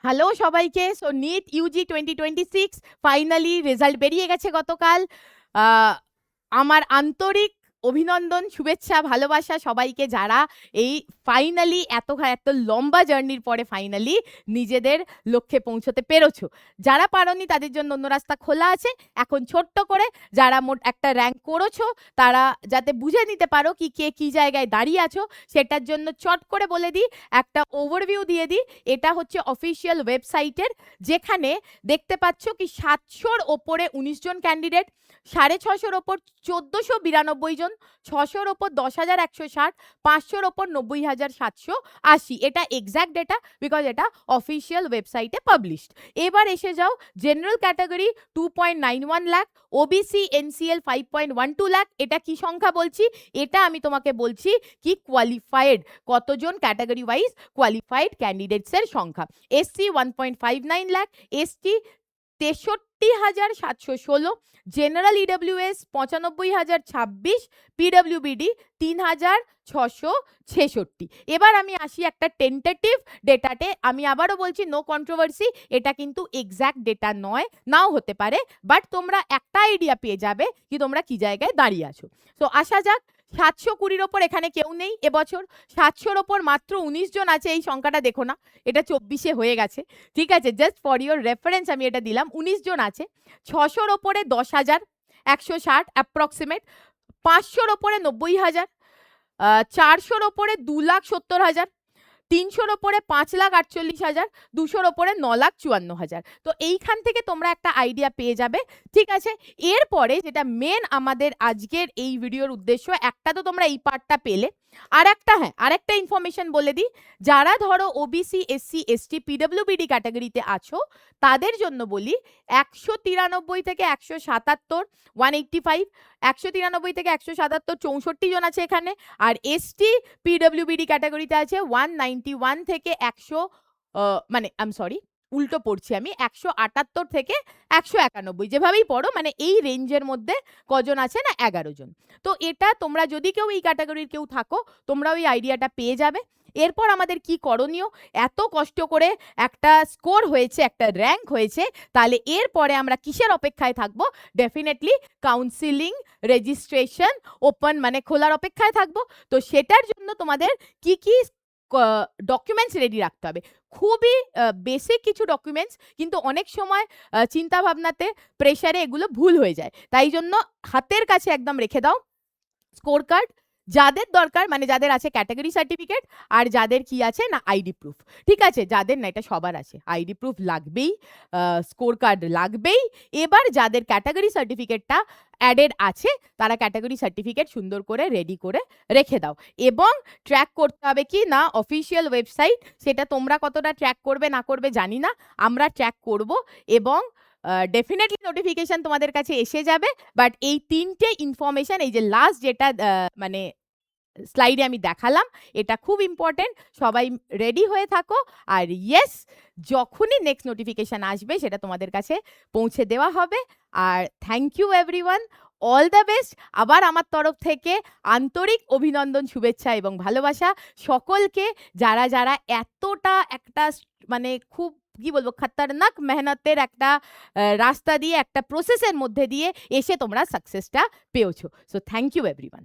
Hello সবাইকে। So NEET UG 2026 finally result বেরিয়ে গেছে গতকাল। আমার আন্তরিক অভিনন্দন, শুভেচ্ছা, ভালোবাসা সবাইকে যারা এই ফাইনালি এত লম্বা জার্নির পরে ফাইনালি নিজেদের লক্ষ্যে পৌঁছতে পেরেছো। যারা পারোনি তাদের জন্য অন্য রাস্তা খোলা আছে। এখন ছোট্ট করে যারা মোট একটা র্যাঙ্ক করেছো তারা যাতে বুঝে নিতে পারো কি কে কি জায়গায় দাঁড়িয়ে আছো, সেটার জন্য চট করে বলে দিই, একটা ওভারভিউ দিয়ে দিই। এটা হচ্ছে অফিসিয়াল ওয়েবসাইটের, যেখানে দেখতে পাচ্ছ কি 700-র ওপরে 19 জন ক্যান্ডিডেট, 650-র ওপর 1492 জন, 600-র ওপর 10,160, 500-র ওপর 90,780। এটা এক্স্যাক্ট ডেটা, বিকজ এটা অফিসিয়াল ওয়েবসাইটে পাবলিশড। এবার এসে যাও general category 2.91 lakh, OBC NCL 5.12 lakh. এটা কি সংখ্যা বলছি? এটা আমি তোমাকে বলছি কি কোয়ালিফাইড, কতজন ক্যাটাগরি ওয়াইজ কোয়ালিফাইড ক্যান্ডিডেটসের সংখ্যা। SC 1.59 lakh, ST 63,716, general EWS 95,026, পিডব্লিউবিডি 3,666। এবার আমি আসি একটা টেন্টেটিভ ডেটাতে। আমি আবারও বলছি, নো কন্ট্রোভার্সি, এটা কিন্তু এক্স্যাক্ট ডেটা নয়, নাও হতে পারে, বাট তোমরা একটা আইডিয়া পেয়ে যাবে কি তোমরা কি জায়গায় দাঁড়িয়ে আছো। তো আসা যাক, 720-র ওপর এখানে কেউ নেই এবছর। 700-র ওপর মাত্র 19 জন আছে। এই সংখ্যাটা দেখো না, এটা 24-এ হয়ে গেছে, ঠিক আছে? জাস্ট ফর ইউর রেফারেন্স আমি এটা দিলাম, 19 জন আছে। 600-র ওপরে 10,160 অ্যাপ্রক্সিমেট, 500-র ওপরে 90,000, 400-র ওপরে 2,70,000, 300-র ওপরে 5,48,000, 200-র ওপরে 9,54,000। তো এইখান থেকে তোমরা একটা আইডিয়া পেয়ে যাবে, ঠিক আছে? এরপরে যেটা মেন আমাদের আজকের এই ভিডিওর উদ্দেশ্য, একটা তো তোমরা এই পার্টটা পেলে, আর একটা ইনফরমেশন বলে দিই। যারা ধরো ওবিসি এসসি এসটি পিডব্লিউবিডি ক্যাটাগরিতে আছো তাদের জন্য বলি, 193 থেকে 177, 185, 193 থেকে 177, 64 জন আছে এখানে। আর এসটি পিডব্লিউবিডি ক্যাটাগরিতে আছে 191 থেকে 100, মানে সরি, উল্টো পড়ছি আমি, 178 থেকে 191, যেভাবেই পড়ো, মানে এই রেঞ্জের মধ্যে কজন আছে না, 11 জন। তো এটা তোমরা যদি কেউ এই ক্যাটাগরির কেউ থাকো, তোমরা ওই আইডিয়াটা পেয়ে যাবে। এরপর আমাদের কি করণীয়? এত কষ্ট করে একটা স্কোর হয়েছে, একটা র্যাঙ্ক হয়েছে, তাহলে এরপরে আমরা কিসের অপেক্ষায় থাকবো? ডেফিনেটলি কাউন্সিলিং, রেজিস্ট্রেশন ওপেন, মানে খোলার অপেক্ষায় থাকবো। তো সেটার জন্য তোমাদের কি কি ডকুমেন্টস রেডি রাখতে হবে। খুবই বেসিক কিছু ডকুমেন্টস, কিন্তু অনেক সময় চিন্তা ভাবনাতে, প্রেশারে এগুলো ভুল হয়ে যায়। তাই জন্য হাতের কাছে একদম রেখে দাও স্কোর কার্ড, যাদের দরকার, মানে যাদের আছে ক্যাটাগরি সার্টিফিকেট, আর যাদের কি আছে না আইডি প্রুফ, ঠিক আছে? যাদের না, এটা সবার আছে, আইডি প্রুফ লাগবেই, স্কোর কার্ড লাগবেই। এবার যাদের ক্যাটাগরি সার্টিফিকেটটা অ্যাডেড আছে তারা ক্যাটাগরি সার্টিফিকেট সুন্দর করে রেডি করে রেখে দাও। এবং ট্র্যাক করতে হবে কি না অফিসিয়াল ওয়েবসাইট, সেটা তোমরা কতটা ট্র্যাক করবে না করবে জানি না, আমরা ট্র্যাক করব, এবং ডেফিনেটলি নোটিফিকেশন তোমাদের কাছে এসে যাবে। বাট এই 3টে ইনফরমেশন, এই যে লাস্ট যেটা মানে স্লাইডে আমি দেখালাম, এটা খুব ইম্পর্টেন্ট। সবাই রেডি হয়ে থাকো। আর ইয়েস, যখনই নেক্সট নোটিফিকেশন আসবে সেটা তোমাদের কাছে পৌঁছে দেওয়া হবে। আর thank you everyone, all the best. আবার আমার তরফ থেকে আন্তরিক অভিনন্দন, শুভেচ্ছা এবং ভালোবাসা সকলকে, যারা যারা এতটা একটা মানে খুব কি বলবো, খতরনাক মেহনতের একটা রাস্তা দিয়ে, একটা প্রসেসের মধ্যে দিয়ে এসে তোমরা সাকসেসটা পেয়েছো। So thank you everyone.